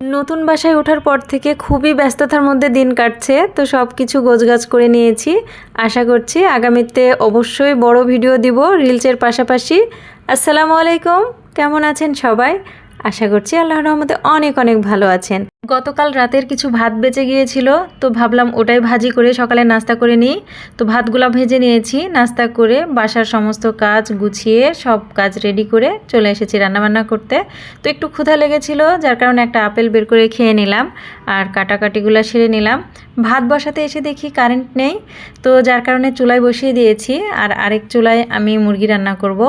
নতুন বাসায় ওঠার পর থেকে খুবই ব্যস্ততার মধ্যে দিন কাটছে, তো সব কিছু গোছগাছ করে নিয়েছি। আশা করছি আগামীতে অবশ্যই বড় ভিডিও দিব রিলসের পাশাপাশি। আসসালামু আলাইকুম, কেমন আছেন সবাই? আশা করছি আল্লাহর রহমতে অনেক অনেক ভালো আছেন। গতকাল রাতের কিছু ভাত বেঁচে গিয়েছিল, তো ভাবলাম ওটাই ভাজি করে সকালে নাস্তা করে নিই। তো ভাতগুলা ভেজে নিয়েছি, নাস্তা করে বাসার সমস্ত কাজ গুছিয়ে সব কাজ রেডি করে চলে এসেছি রান্নাবান্না করতে। তো একটু ক্ষুধা লেগেছিল, যার কারণে একটা আপেল বের করে খেয়ে নিলাম আর কাটাকাটিগুলো সেরে নিলাম। ভাত বসাতে এসে দেখি কারেন্ট নেই, তো যার কারণে চুলায় বসিয়ে দিয়েছি। আর আরেক চুলায় আমি মুরগি রান্না করব।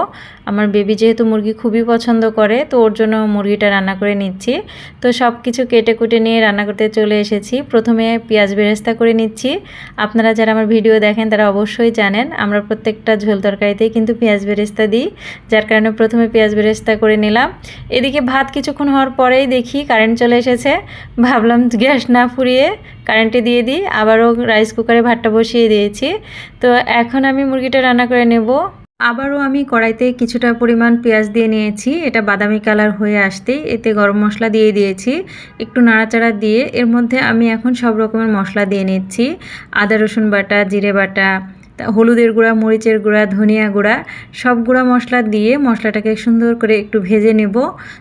আমার বেবি যেহেতু মুরগি খুবই পছন্দ করে, তো ওর জন্য মুরগিটা রান্না করে নিচ্ছি। তো সব কিছু কেটে কুটে নিয়ে রান্না করতে চলে এসেছি। প্রথমে পেঁয়াজ বেরেস্তা করে নিচ্ছি। আপনারা যারা আমার ভিডিও দেখেন তারা অবশ্যই জানেন আমরা প্রত্যেকটা ঝোল তরকারিতেই কিন্তু পেঁয়াজ বেরেস্তা দিই, যার কারণে প্রথমে পেঁয়াজ বেরেস্তা করে নিলাম। এদিকে ভাত কিছুক্ষণ হওয়ার পরেই দেখি কারেন্ট চলে এসেছে। ভাবলাম গ্যাস না ফুরিয়ে কারেন্টে দিয়ে দিই, আবারও রাইস কুকারে ভাতটা বসিয়ে দিয়েছি। তো এখন আমি মুরগিটা রান্না করে নেব। আবারও আমি কড়াইতে কিছুটা পরিমাণ পেঁয়াজ দিয়ে নিয়েছি, এটা বাদামি কালার হয়ে আসতেই এতে গরম মশলা দিয়ে দিয়েছি। একটু নাড়াচাড়া দিয়ে এর মধ্যে আমি এখন সব রকমের মশলা দিয়ে নিচ্ছি। আদা রসুন বাটা, জিরে বাটা, হলুদের গুঁড়া, মরিচের গুঁড়া, ধনিয়া গুঁড়া, সব গুঁড়া মশলা দিয়ে মশলাটাকে সুন্দর করে একটু ভেজে নেব।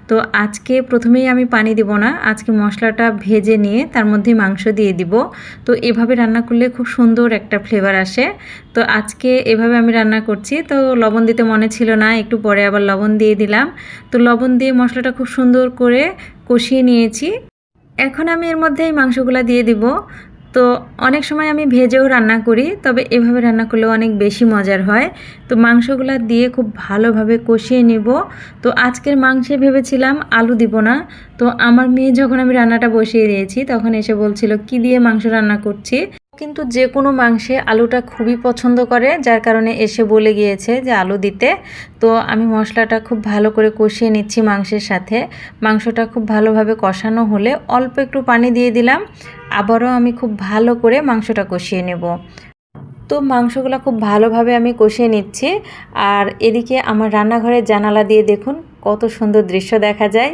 তো আজকে প্রথমেই আমি পানি দিব না, আজকে মশলাটা ভেজে নিয়ে তার মধ্যে মাংস দিয়ে দিব। তো এভাবে রান্না করলে খুব সুন্দর একটা ফ্লেভার আসে। তো আজকে এভাবে আমি রান্না করছি। তো লবণ দিতে মনে ছিল না, একটু পরে আবার লবণ দিয়ে দিলাম। তো লবণ দিয়ে মশলাটা খুব সুন্দর করে কষিয়ে নিয়েছি। এখন আমি এর মধ্যে এই মাংসগুলো দিয়ে দিব। তো অনেক সময় আমি ভেজেও রান্না করি, তবে এভাবে রান্না করলেও অনেক বেশি মজার হয়। তো মাংসগুলো দিয়ে খুব ভালোভাবে কষিয়ে নেব। তো আজকের মাংসে ভেবেছিলাম আলু দিব না, তো আমার মেয়ে যখন আমি রান্নাটা বসিয়ে দিয়েছি তখন এসে বলছিল কি দিয়ে মাংস রান্না করছি। কিন্তু যে কোনো মাংসে আলুটা খুবই পছন্দ করে, যার কারণে এসে বলে গিয়েছে যে আলু দিতে। তো আমি মশলাটা খুব ভালো করে কষিয়ে নিচ্ছি মাংসের সাথে। মাংসটা খুব ভালোভাবে কষানো হলে অল্প একটু পানি দিয়ে দিলাম। আবারও আমি খুব ভালো করে মাংসটা কষিয়ে নেব। তো মাংসগুলো খুব ভালোভাবে আমি কষিয়ে নিচ্ছি। আর এদিকে আমার রান্নাঘরের জানালা দিয়ে দেখুন কত সুন্দর দৃশ্য দেখা যায়।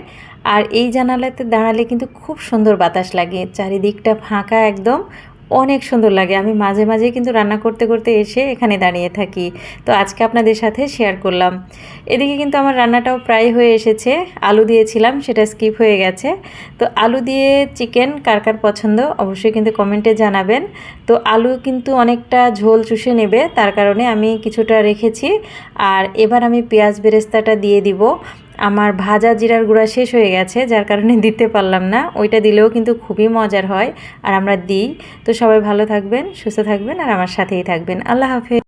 আর এই জানালাতে দাঁড়ালে কিন্তু খুব সুন্দর বাতাস লাগে, চারিদিকটা ফাঁকা একদম, অনেক সুন্দর লাগে। আমি মাঝে মাঝে কিন্তু রান্না করতে করতে এসে এখানে দাঁড়িয়ে থাকি। তো আজকে আপনাদের সাথে শেয়ার করলাম। এদিকে কিন্তু আমার রান্নাটাও প্রায় হয়ে এসেছে। আলু দিয়েছিলাম, সেটা স্কিপ হয়ে গেছে। তো আলু দিয়ে চিকেন কার কার পছন্দ অবশ্যই কিন্তু কমেন্টে জানাবেন। তো আলু কিন্তু অনেকটা ঝোল চুষে নেবে, তার কারণে আমি কিছুটা রেখেছি। আর এবার আমি পেঁয়াজ বেরেস্তাটা দিয়ে দিব। আমার ভাজা জিরার গুঁড়া শেষ হয়ে গেছে, যার কারণে দিতে পারলাম না। ওইটা দিলেও কিন্তু খুবই মজার হয় আর আমরা দিই। তো সবাই ভালো থাকবেন, সুস্থ থাকবেন আর আমার সাথেই থাকবেন। আল্লাহ হাফেজ।